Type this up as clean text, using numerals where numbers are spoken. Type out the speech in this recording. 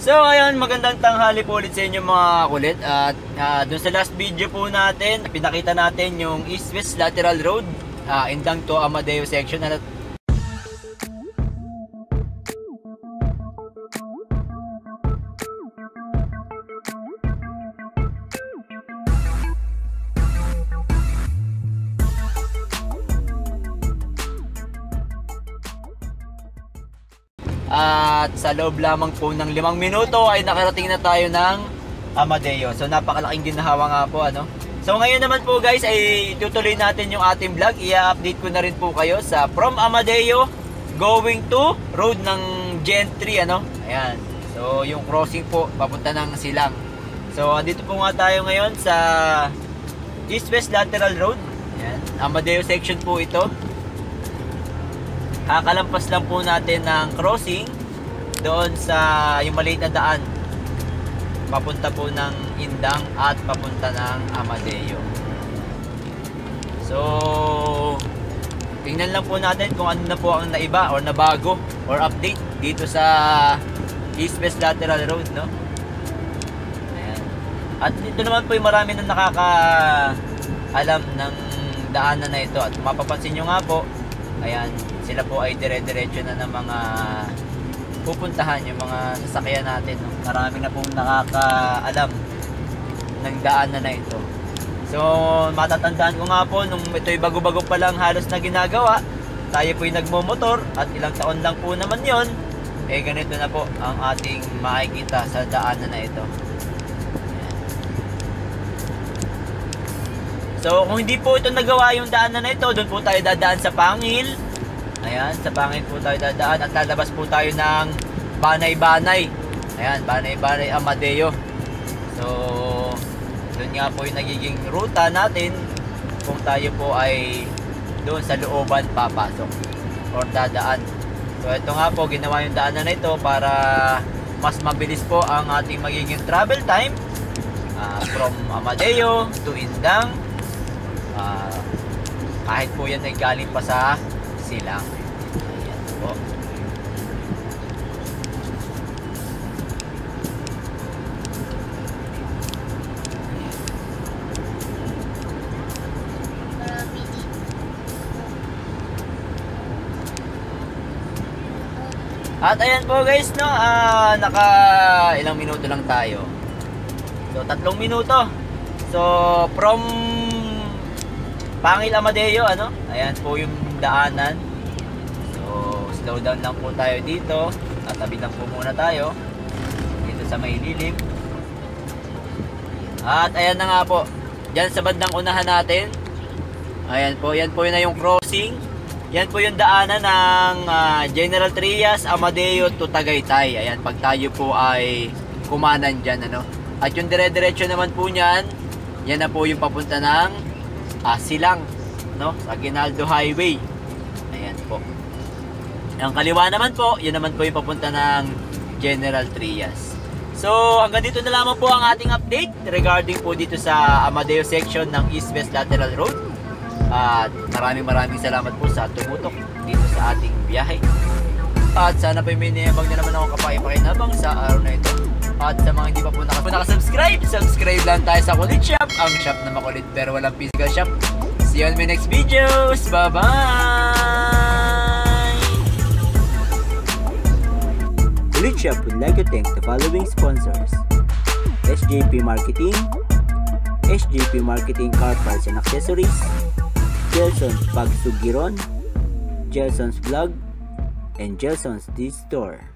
So ayun, magandang tanghali po ulit sa inyo mga kulit. At dun sa last video po natin, pinakita natin yung East-West Lateral Road, Indang to Amadeo section. At sa loob lamang po ng 5 minuto ay nakarating na tayo ng Amadeo. So napakalaking ginhawa nga po, ano. So ngayon naman po guys ay tutuloy natin yung ating vlog. I-update ko na rin po kayo sa from Amadeo going to road ng Gen 3, ano. Ayan. So yung crossing po papunta ng Silang. So dito po nga tayo ngayon sa East-West Lateral Road. Ayan. Amadeo section po ito. Kakalampas lang po natin ng crossing doon sa yung maliit na daan papunta po ng Indang at papunta ng Amadeo. So tingnan lang po natin kung ano na po ang naiba or nabago or update dito sa East-West Lateral Road, no? Ayan. At dito naman po yung marami na nakakaalam ng daanan na ito. At mapapansin nyo nga po, ayan, sila po ay dire-diretso na ng mga pupuntahan, yung mga sasakyan natin, no? Marami na pong nakakaalam ng daanan na ito. So matatandaan ko nga po nung ito'y bago-bago pa lang halos na ginagawa, tayo po'y nagmomotor at ilang taon lang po naman yon, eh ganito na po ang ating makikita sa daanan na ito. So kung hindi po ito nagawa yung daanan na ito, doon po tayo dadaan sa Pangil. Ayan, sa Pangil po tayo dadaan at lalabas po tayo ng Banay-Banay. Ayan, Banay-Banay Amadeo. So doon nga po yung nagiging ruta natin kung tayo po ay doon sa looban papasok or dadaan. So ito nga po, ginawa yung daanan na ito para mas mabilis po ang ating magiging travel time from Amadeo to Indang. Kahit po yan ay galing pa sa Silang. Ayan po. At ayan po guys, no, naka ilang minuto lang tayo. So 3 minuto. So from Pangil Amadeo, ano, ayan po yung daanan. So slow down lang po tayo dito. Tatabi lang po muna tayo dito sa may lilim. At ayan na nga po, dyan sa bandang unahan natin, ayan po, yan po yun na yung crossing. Yan po yung daanan ng General Trias, Amadeo to Tagaytay. Ayan, pag tayo po ay kumanan dyan, ano. At yung dire-diretso naman po nyan, yan na po yung papunta ng Silang, no, sa Aguinaldo Highway. Ayan po. Ang kaliwa naman po, yan naman po yung papunta ng General Trias. So hanggang dito na lamang po ang ating update regarding po dito sa Amadeo section ng East-West Lateral Road. At maraming salamat po sa tumutok dito sa ating biyahe. At sana po may niyabang na naman ako kapakipakinabang sa araw na ito. At sa mga hindi pa po nakasubscribe, subscribe lang tayo sa Kulit Shop, ang shop na makulit pero walang physical shop. See you on my next videos. Bye bye. Kulit Shop would like to thank the following sponsors: SJP Marketing, SJP Marketing Car Parts and Accessories, Gelson's Pagsugiron, Gelson's Vlog, and Gelson's D-Store.